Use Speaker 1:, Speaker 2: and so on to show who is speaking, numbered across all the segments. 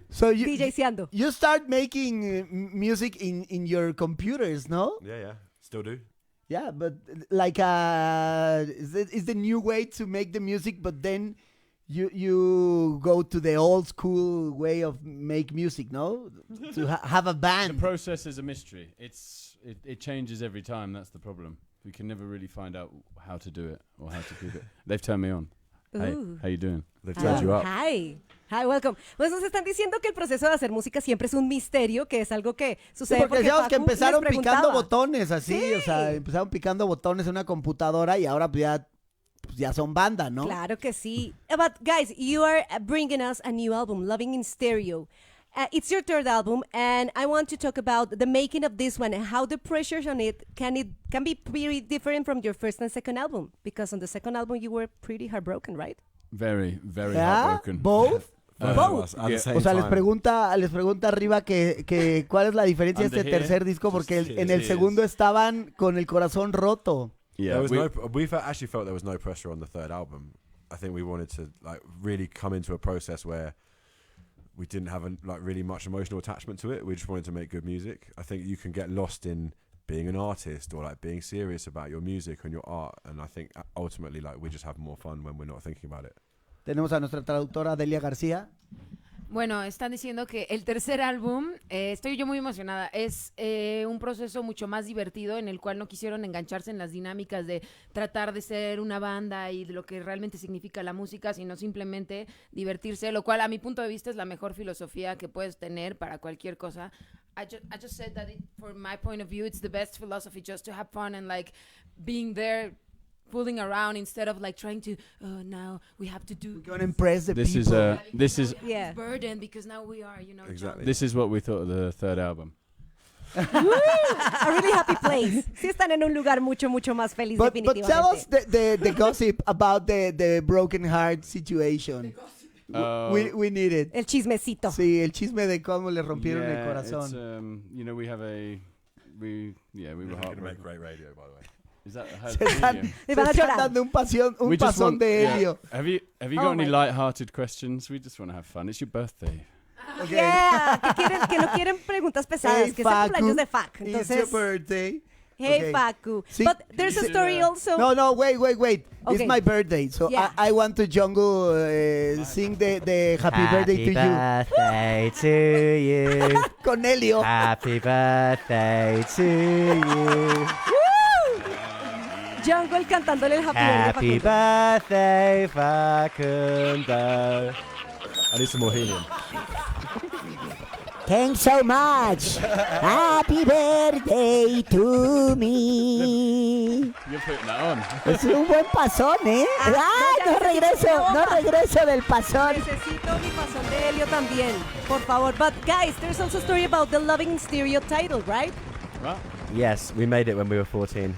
Speaker 1: So
Speaker 2: DJseando.
Speaker 1: you start making music in your computers, no?
Speaker 3: Yeah. Still do.
Speaker 1: Yeah, but like is the new way to make the music, but then you go to the old school way of make music, no? To have a
Speaker 4: The
Speaker 1: band.
Speaker 4: process is a mystery. It changes every time. That's the problem. We can never really find out how to do it or how to keep it. They've turned me on. Hey, how you doing?
Speaker 3: They've turned you up.
Speaker 2: Hi, welcome. Pues nos están diciendo que el proceso de hacer música siempre es un misterio, que es algo que sucede
Speaker 1: Sí, porque decíamos que
Speaker 2: Facu
Speaker 1: empezaron
Speaker 2: les
Speaker 1: picando
Speaker 2: preguntaba.
Speaker 1: botones así,
Speaker 2: Sí.
Speaker 1: o sea, empezaron picando botones en una computadora y ahora pues ya son banda, ¿no?
Speaker 2: Claro que sí. But guys, you are bringing us a new album, Loving in Stereo. It's your third album, and I want to talk about the making of this one and how the pressures on it can be pretty different from your first and second album. Because on the second album you were pretty heartbroken, right?
Speaker 4: Very, very
Speaker 1: ¿Ya?
Speaker 4: heartbroken.
Speaker 1: Both?
Speaker 2: Both.
Speaker 3: At the same
Speaker 1: O sea, les
Speaker 3: time.
Speaker 1: pregunta arriba que cuál es la diferencia de
Speaker 4: Under
Speaker 1: este
Speaker 4: here,
Speaker 1: tercer disco, porque
Speaker 4: just
Speaker 1: en el
Speaker 4: tears.
Speaker 1: segundo estaban con el corazón roto.
Speaker 4: Yeah,
Speaker 3: We actually felt there was no pressure on the third album. I think we wanted to like really come into a process where we didn't have really much emotional attachment to it. We just wanted to make good music. I think you can get lost in being an artist or like being serious about your music and your art, and I think ultimately like we just have more fun when we're not thinking about it.
Speaker 1: Tenemos a nuestra traductora Delia García.
Speaker 5: Bueno, están diciendo que el tercer álbum, estoy yo muy emocionada, es un proceso mucho más divertido en el cual no quisieron engancharse en las dinámicas de tratar de ser una banda y de lo que realmente significa la música, sino simplemente divertirse, lo cual a mi punto de vista es la mejor filosofía que puedes tener para cualquier cosa. I just said that from my point of view, it's the best philosophy, just to have fun and like being there, fooling around instead of like trying to now we have to do
Speaker 1: We're gonna impress the
Speaker 4: this
Speaker 1: people.
Speaker 4: is
Speaker 2: Yeah.
Speaker 5: burden because now we are
Speaker 3: Exactly.
Speaker 4: this is what we thought of the third album.
Speaker 2: A really happy place. Sí están en un lugar mucho más feliz,
Speaker 1: But
Speaker 2: definitivamente.
Speaker 1: tell us the gossip about the broken heart situation. We need it.
Speaker 2: El chismecito.
Speaker 1: Sí, el chisme de cómo le rompieron el
Speaker 4: It's,
Speaker 1: corazón.
Speaker 4: we have we were
Speaker 3: We're gonna make
Speaker 4: heartbroken.
Speaker 3: great radio, by the way.
Speaker 4: Is that
Speaker 1: Se están,
Speaker 4: medium?
Speaker 2: Me van a
Speaker 1: se están
Speaker 2: llorar.
Speaker 1: dando un
Speaker 4: We just
Speaker 1: pasón
Speaker 4: want-
Speaker 1: de
Speaker 4: yeah.
Speaker 1: helio.
Speaker 4: Have you
Speaker 2: Oh
Speaker 4: got any
Speaker 2: my-
Speaker 4: light-hearted questions? We just want to have fun. It's your birthday.
Speaker 1: Okay.
Speaker 2: Yeah, que no quieren preguntas pesadas,
Speaker 1: Hey,
Speaker 2: que es el cumpleaños de
Speaker 1: Facu,
Speaker 2: Fac.
Speaker 1: it's your
Speaker 2: Entonces,
Speaker 1: birthday.
Speaker 2: hey
Speaker 1: Okay.
Speaker 2: Facu.
Speaker 1: Sí.
Speaker 2: But there's a story also.
Speaker 1: No, wait.
Speaker 2: Okay.
Speaker 1: It's my birthday, so
Speaker 2: Yeah.
Speaker 1: I want to jungle sing the happy birthday to you.
Speaker 6: Happy birthday to you.
Speaker 1: Con Helio.
Speaker 6: Happy birthday to you.
Speaker 2: Jungle cantándole el happy
Speaker 6: Happy
Speaker 2: birthday.
Speaker 6: birthday, Facundo.
Speaker 3: I need some more helium.
Speaker 1: Thanks so much. Happy birthday to me.
Speaker 4: You're putting that on.
Speaker 1: Es un buen pasón, ¿eh?
Speaker 2: no, ya
Speaker 1: regreso del pasón.
Speaker 2: Necesito mi pasón de Helio también, por favor. But guys, there's also a story about the Loving in Stereo title, right?
Speaker 4: Right.
Speaker 6: Yes, we made it when we were 14.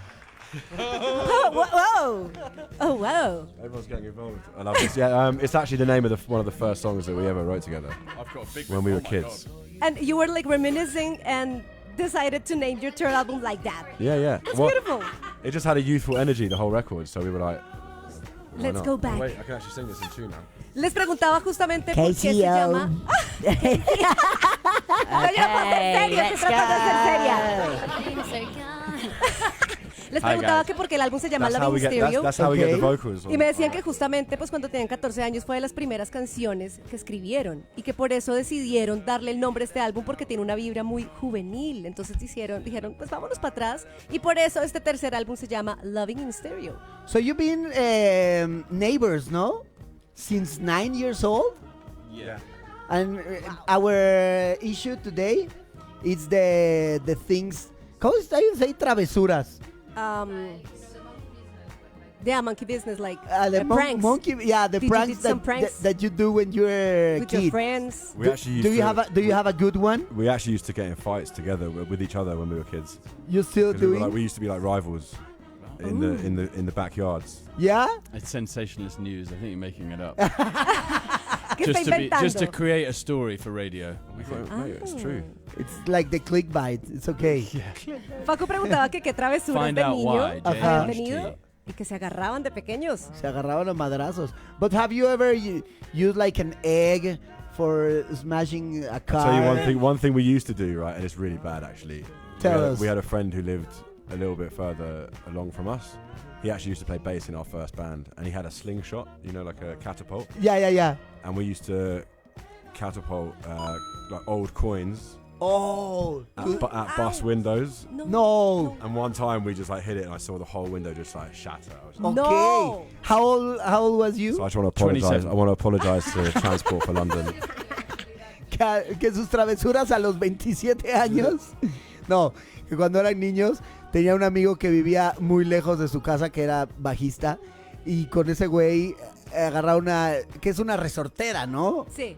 Speaker 2: Oh, wow.
Speaker 3: Everyone's getting involved. I love this. Yeah, it's actually the name of one of the first songs that we ever wrote together
Speaker 4: I've got a big
Speaker 3: when we
Speaker 4: oh
Speaker 3: were
Speaker 4: my
Speaker 3: kids.
Speaker 4: God.
Speaker 2: And you were like reminiscing and decided to name your third album like that.
Speaker 3: Yeah.
Speaker 2: That's beautiful.
Speaker 3: It just had a youthful energy, the whole record. So we were like, why
Speaker 2: Let's
Speaker 3: not?
Speaker 2: go back.
Speaker 3: Oh, wait, I can actually sing this in tune now.
Speaker 2: Les preguntaba justamente por qué se
Speaker 1: KCO.
Speaker 2: llama. No, ya ponte en serio, estoy tratando de ser seria. Les
Speaker 4: Hi,
Speaker 2: preguntaba
Speaker 4: guys.
Speaker 2: que por qué el álbum se llama
Speaker 3: That's how
Speaker 2: Loving
Speaker 3: we
Speaker 2: in
Speaker 3: get.
Speaker 2: Stereo.
Speaker 3: That's how we get the
Speaker 1: Okay.
Speaker 3: vocals.
Speaker 2: Y me decían que justamente pues cuando tenían 14 años fue de las primeras canciones que escribieron y que por eso decidieron darle el nombre a este álbum porque tiene una vibra muy juvenil. Entonces dijeron pues vámonos para atrás y por eso este tercer álbum se llama Loving in Stereo.
Speaker 1: So you've been neighbors, no? Since 9 years old?
Speaker 4: Yeah.
Speaker 1: And our issue today is the things. ¿Cómo se dice? Travesuras.
Speaker 2: Yeah, monkey business, like
Speaker 1: The
Speaker 2: pranks
Speaker 1: monkey, the
Speaker 2: Did you
Speaker 1: pranks
Speaker 2: do some pranks?
Speaker 1: that you do when you're a
Speaker 2: with
Speaker 1: kid.
Speaker 2: your friends.
Speaker 3: We actually used
Speaker 1: Do you
Speaker 3: to,
Speaker 1: have a good one?
Speaker 3: We actually used to get in fights together with each other when we were kids.
Speaker 1: You still
Speaker 3: 'Cause we, were
Speaker 1: doing?
Speaker 3: we used to be like rivals in the backyards.
Speaker 1: Yeah.
Speaker 4: It's sensationalist news. I think you're making it up.
Speaker 2: ¿Qué está
Speaker 4: just to
Speaker 2: inventando?
Speaker 4: create a story for radio.
Speaker 3: No, it's true.
Speaker 1: It's like the clickbait. It's okay.
Speaker 2: Facu preguntaba que qué travesuras
Speaker 4: Find
Speaker 2: de
Speaker 4: out
Speaker 2: niño
Speaker 4: why.
Speaker 1: Ajá.
Speaker 2: habían tenido. Y que se agarraban de pequeños.
Speaker 1: Se agarraban a madrazos. But have you ever used like an egg for smashing a car?
Speaker 3: I'll tell you one thing we used to do, right, and it's really bad actually.
Speaker 1: Tell us.
Speaker 3: We had a friend who lived a little bit further along from us. He actually used to play bass in our first band, and he had a slingshot, you know, like a catapult.
Speaker 1: Yeah.
Speaker 3: And we used to catapult like old coins
Speaker 1: Oh.
Speaker 3: at bus windows.
Speaker 1: No.
Speaker 3: And one time we just like hit it, and I saw the whole window just like shatter. I was like,
Speaker 1: Okay.
Speaker 2: No.
Speaker 1: How old was you?
Speaker 3: so I just want to apologize.
Speaker 4: 27.
Speaker 3: I want to apologize to Transport for London.
Speaker 1: Que sus travesuras a los 27 años. No, que cuando eran niños tenía un amigo que vivía muy lejos de su casa, que era bajista, y con ese güey agarraba una, que es una resortera, ¿no?
Speaker 2: Sí.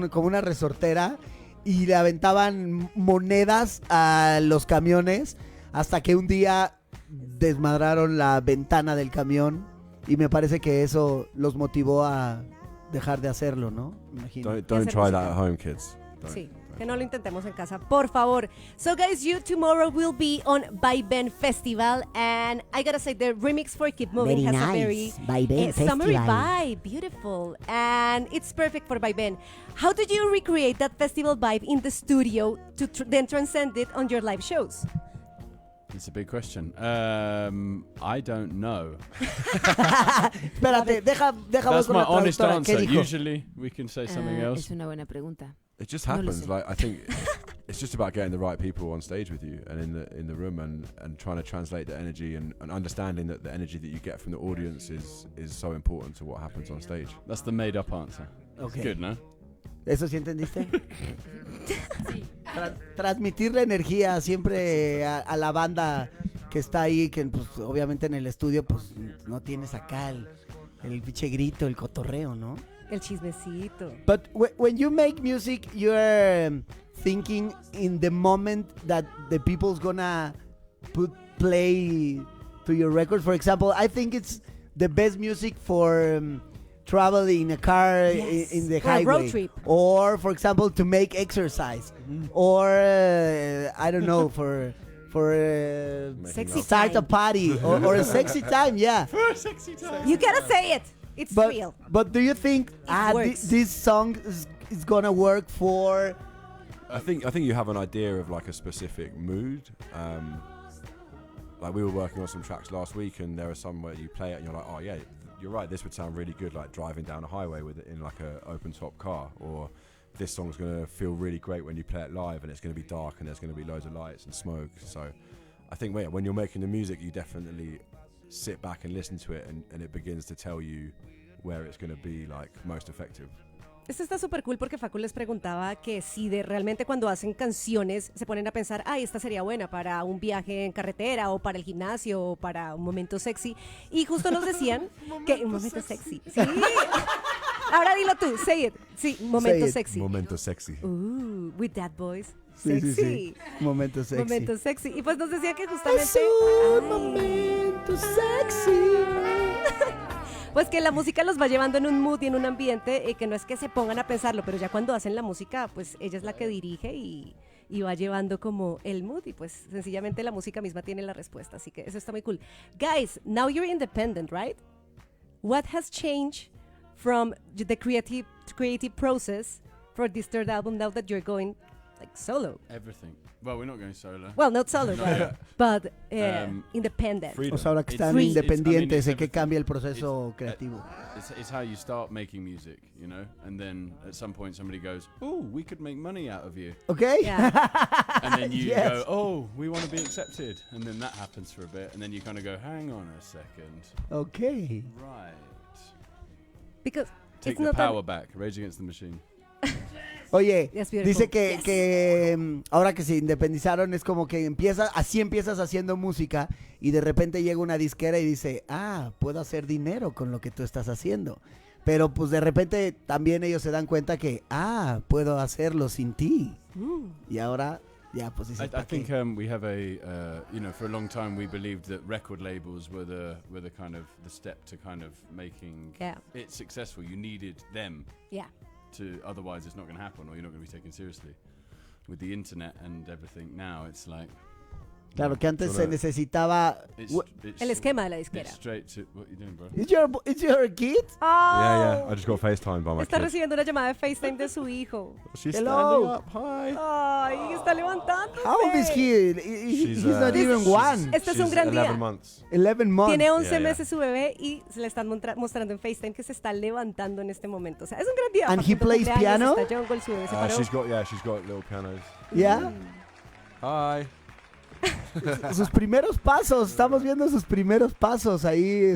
Speaker 1: Como una resortera, y le aventaban monedas a los camiones hasta que un día desmadraron la ventana del camión, y me parece que eso los motivó a dejar de hacerlo, ¿no? Imagino.
Speaker 3: Don't try that at home, kids. Don't.
Speaker 2: Sí, que no lo intentemos en casa, por favor. So guys, you tomorrow will be on By Ben Festival, and I gotta say the remix for Keep Moving
Speaker 7: Very
Speaker 2: has a
Speaker 7: nice.
Speaker 2: very
Speaker 7: By Ben
Speaker 2: summery
Speaker 7: Festival.
Speaker 2: vibe, beautiful, and it's perfect for By Ben. How did you recreate that festival vibe in the studio to then transcend it on your live shows?
Speaker 4: It's a big question. I don't know.
Speaker 1: Espérate, deja voy
Speaker 4: That's
Speaker 1: con
Speaker 4: my
Speaker 1: la
Speaker 4: honest
Speaker 1: traductora. ¿Qué
Speaker 4: answer.
Speaker 1: dijo?
Speaker 4: Usually we can say something else.
Speaker 5: Es una buena pregunta.
Speaker 3: It just
Speaker 5: No lo
Speaker 3: happens.
Speaker 5: sé.
Speaker 3: Like I think it's just about getting the right people on stage with you and in the room and trying to translate the energy and understanding that the energy that you get from the audience is so important to what happens on stage.
Speaker 4: That's the made up answer.
Speaker 1: Okay.
Speaker 4: Good, no?
Speaker 1: ¿Eso sí entendiste? Transmitir la energía siempre a la banda que está ahí, que pues, obviamente en el estudio pues no tienes acá el pinche grito, el cotorreo, ¿no?
Speaker 2: El chismecito.
Speaker 1: But when you make music, you're thinking in the moment that the people's gonna play to your record. For example, I think it's the best music for traveling in a car
Speaker 2: Yes.
Speaker 1: in the
Speaker 2: For a
Speaker 1: highway,
Speaker 2: road trip.
Speaker 1: or for example to make exercise, or I don't know for
Speaker 2: Sexy
Speaker 1: start a
Speaker 2: time.
Speaker 1: party or a sexy time. Yeah.
Speaker 2: You gotta say it. It's real.
Speaker 1: But do you think
Speaker 2: works.
Speaker 1: this song is gonna work for?
Speaker 3: I think you have an idea of like a specific mood. Like we were working on some tracks last week, and there are some where you play it and you're like, oh yeah, you're right. This would sound really good, like driving down a highway with it in like a open top car. Or this song's gonna feel really great when you play it live, and it's gonna be dark and there's gonna be loads of lights and smoke. So I think when you're making the music, you definitely sit back and listen to it, and it begins to tell you where it's gonna be like most effective.
Speaker 2: Esto está súper cool porque Facu les preguntaba que si realmente cuando hacen canciones se ponen a pensar, ay, esta sería buena para un viaje en carretera o para el gimnasio o para un momento sexy. Y justo nos decían que un momento sexy. Sí. Ahora dilo tú, say it. Sí, momento
Speaker 1: Say it.
Speaker 2: sexy.
Speaker 3: Momento sexy.
Speaker 2: With that voice.
Speaker 1: Sí,
Speaker 2: Sexy.
Speaker 1: sí, sí. Momento sexy.
Speaker 2: Momento sexy. Y pues nos decía que justamente...
Speaker 1: Es un
Speaker 2: Ay.
Speaker 1: momento sexy.
Speaker 2: Pues que la música los va llevando en un mood y en un ambiente que no es que se pongan a pensarlo, pero ya cuando hacen la música, pues ella es la que dirige y va llevando como el mood y pues sencillamente la música misma tiene la respuesta, así que eso está muy cool. Guys, now you're independent, right? What has changed from the creative process for this third album now that you're going like solo?
Speaker 4: Everything. Well, we're not going solo.
Speaker 2: Well, not solo,
Speaker 4: No,
Speaker 2: right?
Speaker 4: yeah.
Speaker 2: But
Speaker 4: Freedom.
Speaker 2: independent.
Speaker 1: Pues ahora que
Speaker 4: It's
Speaker 1: están
Speaker 4: free.
Speaker 1: independientes,
Speaker 4: It's- I
Speaker 1: ¿en qué
Speaker 4: mean,
Speaker 1: cambia el proceso creativo?
Speaker 4: It's how you start making music, you know? And then at some point somebody goes, oh, we could make money out of you.
Speaker 1: Okay?
Speaker 2: Yeah.
Speaker 4: And then you
Speaker 1: Yes.
Speaker 4: go, oh, we want to be accepted. And then that happens for a bit. And then you kind of go, hang on a second.
Speaker 1: Okay.
Speaker 4: Right.
Speaker 2: Because
Speaker 4: Take
Speaker 2: it's
Speaker 4: the
Speaker 2: not
Speaker 4: power back. Rage Against the Machine.
Speaker 1: Oye,
Speaker 2: Yes, beautiful.
Speaker 1: dice que,
Speaker 2: Yes.
Speaker 1: que ahora que se independizaron es como que así empiezas haciendo música y de repente llega una disquera y dice, puedo hacer dinero con lo que tú estás haciendo. Pero pues de repente también ellos se dan cuenta que, puedo hacerlo sin ti. Y ahora, ya pues dices,
Speaker 4: I
Speaker 1: ¿para qué?
Speaker 4: think we have for a long time we believed that record labels were the kind of the step to kind of making
Speaker 2: Yeah.
Speaker 4: it successful. You needed them
Speaker 2: Yeah.
Speaker 4: otherwise it's not going to happen or you're not going to be taken seriously. With the internet and everything now, it's like
Speaker 1: Claro que antes se
Speaker 3: Solo-
Speaker 1: necesitaba.
Speaker 2: El esquema de la disquera.
Speaker 4: It's straight to what you doing, bro?
Speaker 1: Is your kid?
Speaker 3: Yeah, I just got FaceTime by my
Speaker 2: Está
Speaker 3: kid.
Speaker 2: recibiendo una llamada de FaceTime de su hijo.
Speaker 3: She's
Speaker 1: Hello.
Speaker 3: standing up. Hi.
Speaker 2: Ay, está levantándose.
Speaker 1: How old is he? He's not even one.
Speaker 2: Este es un
Speaker 3: She's
Speaker 2: gran
Speaker 3: 11
Speaker 2: día.
Speaker 3: months.
Speaker 1: 11 months.
Speaker 2: Tiene 11
Speaker 3: Yeah, yeah.
Speaker 2: meses su bebé y se le están mostrando en FaceTime que se está levantando en este momento. O sea, es un gran día.
Speaker 1: And he
Speaker 2: Facundo
Speaker 1: plays
Speaker 2: cumpleaños,
Speaker 1: piano?
Speaker 2: Está Jungle, su bebé se paró.
Speaker 3: She's got little pianos.
Speaker 1: Yeah.
Speaker 3: Hi.
Speaker 1: Sus primeros pasos. Estamos viendo sus primeros pasos ahí.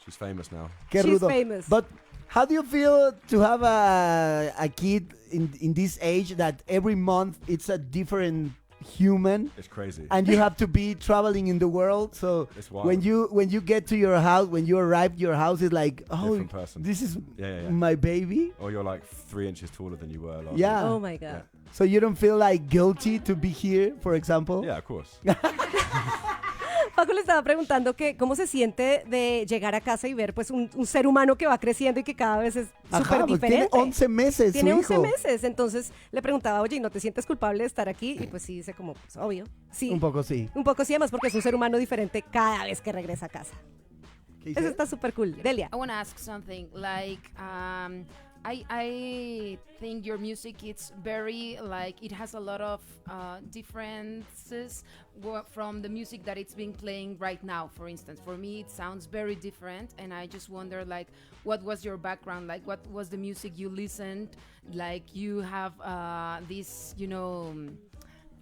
Speaker 3: She's famous now.
Speaker 1: Qué
Speaker 2: She's
Speaker 1: rudo.
Speaker 2: famous.
Speaker 1: But how do you feel to have a kid in this age that every month it's a different human
Speaker 3: It's crazy.
Speaker 1: and you have to be traveling in the world? So
Speaker 3: It's wild.
Speaker 1: when you get to your house, when you arrive, your house is like, oh,
Speaker 3: Different person.
Speaker 1: this is
Speaker 3: Yeah.
Speaker 1: my baby.
Speaker 3: Or you're like 3 inches taller than you were last
Speaker 1: Yeah.
Speaker 2: Oh my God.
Speaker 1: So you don't feel like guilty to be here, for example?
Speaker 3: week. Yeah, of course.
Speaker 2: Paco le estaba preguntando que cómo se siente de llegar a casa y ver pues un ser humano que va creciendo y que cada vez es
Speaker 1: Ajá,
Speaker 2: súper
Speaker 1: porque
Speaker 2: diferente.
Speaker 1: tiene 11 meses
Speaker 2: Tiene
Speaker 1: su
Speaker 2: 11
Speaker 1: hijo.
Speaker 2: meses, entonces le preguntaba, oye, ¿y no te sientes culpable de estar aquí? Y pues sí, dice como, pues obvio. Sí,
Speaker 1: Un poco sí.
Speaker 2: un poco sí, además porque es un ser humano diferente cada vez que regresa a casa.
Speaker 1: ¿Qué
Speaker 2: Eso
Speaker 1: dice?
Speaker 2: está súper cool. Delia.
Speaker 5: I want to ask something. Like, I think your music it's very like it has a lot of differences from the music that it's being playing right now. For instance, for me it sounds very different, and I just wonder like, what was your background? Like, what was the music you listened? Like, you have this,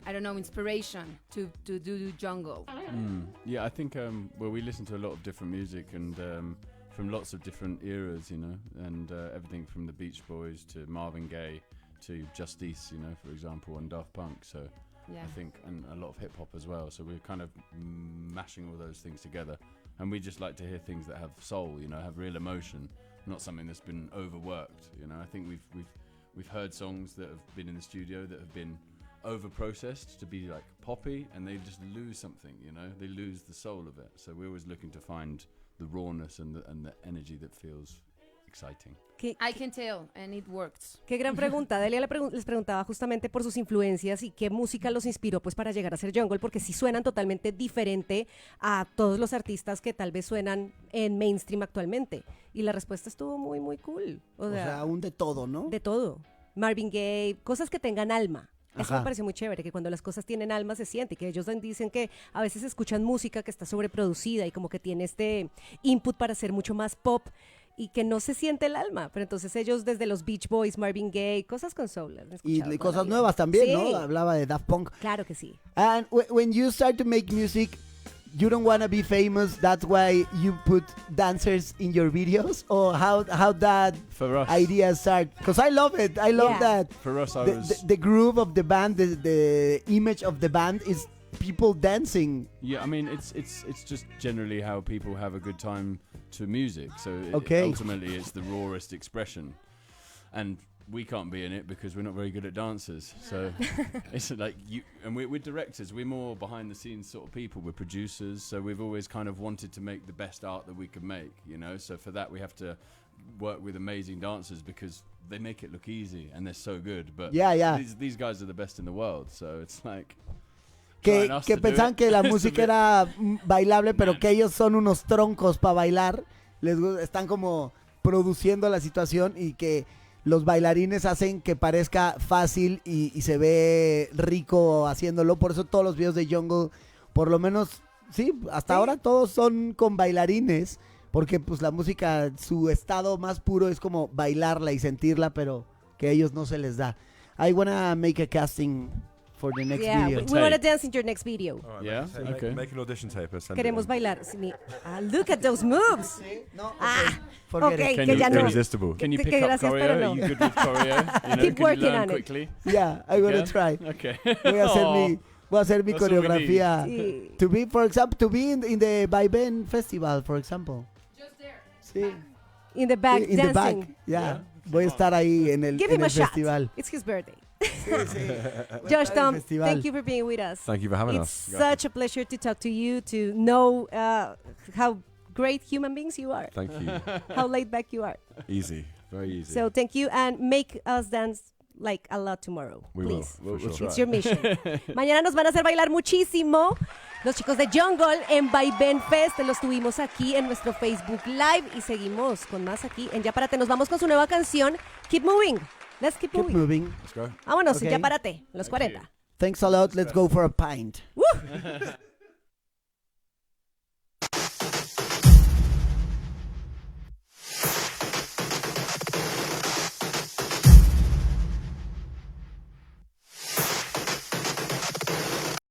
Speaker 5: I don't know, inspiration to do jungle.
Speaker 4: Yeah, I think well, we listen to a lot of different music and from lots of different eras, and everything from the Beach Boys to Marvin Gaye to Justice, for example, and Daft Punk. So
Speaker 5: Yeah.
Speaker 4: I think, and a lot of hip hop as well. So we're kind of mashing all those things together, and we just like to hear things that have soul, have real emotion, not something that's been overworked. I think we've heard songs that have been in the studio that have been over processed to be like poppy, and they just lose something. They lose the soul of it. So we're always looking to find the rawness and the energy that feels exciting.
Speaker 5: I can tell, and it works.
Speaker 2: Qué gran pregunta. Delia les preguntaba justamente por sus influencias y qué música los inspiró pues para llegar a ser jungle, porque sí suenan totalmente diferente a todos los artistas que tal vez suenan en mainstream actualmente. Y la respuesta estuvo muy, muy cool. O
Speaker 1: O
Speaker 2: sea,
Speaker 1: sea, un de todo, ¿no?
Speaker 2: de todo. Marvin Gaye, cosas que tengan alma. Eso
Speaker 1: Ajá.
Speaker 2: me pareció muy chévere, que cuando las cosas tienen alma se siente, y que ellos dicen que a veces escuchan música que está sobreproducida y como que tiene este input para ser mucho más pop y que no se siente el alma, pero entonces ellos desde los Beach Boys, Marvin Gaye, cosas con soul. han
Speaker 1: Y
Speaker 2: escuchado
Speaker 1: de
Speaker 2: toda la
Speaker 1: cosas
Speaker 2: vida.
Speaker 1: nuevas también,
Speaker 2: Sí,
Speaker 1: ¿no? Hablaba de Daft Punk.
Speaker 2: claro que sí.
Speaker 1: And when you start to make music, you don't want to be famous. That's why you put dancers in your videos, or how that
Speaker 4: For us,
Speaker 1: idea start? Because I love it. I love
Speaker 2: Yeah.
Speaker 1: that.
Speaker 4: for us, I
Speaker 1: The,
Speaker 4: was.
Speaker 1: the groove of the band, the image of the band is people dancing.
Speaker 4: Yeah, I mean, it's just generally how people have a good time to music. So
Speaker 1: Okay.
Speaker 4: ultimately, it's the rawest expression, and we can't be in it because we're not very good at dancers. So it's like we're directors. We're more behind the scenes sort of people. We're producers. So we've always kind of wanted to make the best art that we could make. So for that we have to work with amazing dancers because they make it look easy and they're so good. But
Speaker 1: Yeah.
Speaker 4: these guys are the best in the world. So it's like.
Speaker 1: Que,
Speaker 4: trying us
Speaker 1: que
Speaker 4: to do
Speaker 1: pensaban
Speaker 4: it.
Speaker 1: que la
Speaker 4: It's a
Speaker 1: música
Speaker 4: bit-
Speaker 1: era bailable, pero
Speaker 4: Man.
Speaker 1: que ellos son unos troncos para bailar. Están como produciendo la situación y que los bailarines hacen que parezca fácil y se ve rico haciéndolo. Por eso todos los videos de Jungle, por lo menos, sí, hasta ahora todos son con bailarines, porque pues la música, su estado más puro es como bailarla y sentirla, pero que a ellos no se les da. I wanna make a casting for the next
Speaker 2: Yeah,
Speaker 1: video.
Speaker 2: we want to dance in your next video.
Speaker 3: All right,
Speaker 4: Yeah?
Speaker 3: Make,
Speaker 4: Okay.
Speaker 3: make an audition tape. And send
Speaker 2: Queremos
Speaker 3: it in.
Speaker 2: bailar. Sí, look at those moves.
Speaker 1: No,
Speaker 2: Ah,
Speaker 1: forget
Speaker 2: ok,
Speaker 1: it.
Speaker 4: Can
Speaker 2: que
Speaker 4: you-
Speaker 2: ya no.
Speaker 3: Irresistible.
Speaker 4: Can you
Speaker 2: Que
Speaker 4: pick up
Speaker 2: gracias,
Speaker 4: choreo?
Speaker 2: pero
Speaker 4: Are
Speaker 2: no.
Speaker 4: you good with choreo?
Speaker 2: Keep
Speaker 4: Can you
Speaker 2: working
Speaker 4: learn
Speaker 2: on it.
Speaker 4: quickly?
Speaker 1: Yeah, I'm gonna
Speaker 4: Yeah?
Speaker 1: try.
Speaker 4: Okay.
Speaker 1: Voy a hacer mi
Speaker 4: That's all we
Speaker 1: coreografía.
Speaker 2: Sí.
Speaker 1: To be, for example, to be in the Vaivén Festival, for example.
Speaker 5: Just there.
Speaker 1: Sí.
Speaker 2: In the back,
Speaker 1: in the
Speaker 2: dancing.
Speaker 1: back. Yeah.
Speaker 4: Yeah.
Speaker 1: Voy a estar ahí en el,
Speaker 2: Give
Speaker 1: en
Speaker 2: him a
Speaker 1: el
Speaker 2: shot.
Speaker 1: festival.
Speaker 2: It's his birthday.
Speaker 1: Voy a estar
Speaker 2: Josh,
Speaker 1: en el
Speaker 2: Tom,
Speaker 1: festival.
Speaker 2: thank you for being with us.
Speaker 3: Thank you for having
Speaker 2: It's
Speaker 3: us.
Speaker 2: such a pleasure to talk to you, to know how great human beings you are,
Speaker 3: Thank you.
Speaker 2: how laid back you are.
Speaker 3: Easy. Very easy.
Speaker 2: So thank you, and make us dance like a lot tomorrow.
Speaker 3: We
Speaker 2: Please.
Speaker 3: will. We'll
Speaker 2: It's
Speaker 3: try.
Speaker 2: your mission. Mañana nos van a hacer bailar muchísimo. Los chicos de Jungle en Vaivén Fest los tuvimos aquí en nuestro Facebook Live y seguimos con más aquí en Ya Párate. Nos vamos con su nueva canción, Keep Moving. Let's keep
Speaker 1: Keep
Speaker 2: moving.
Speaker 1: moving.
Speaker 3: Let's go.
Speaker 2: Vámonos,
Speaker 1: Okay.
Speaker 2: Ya Párate, los 40.
Speaker 1: Thanks a lot. Let's go for a pint.
Speaker 2: ¡Woo!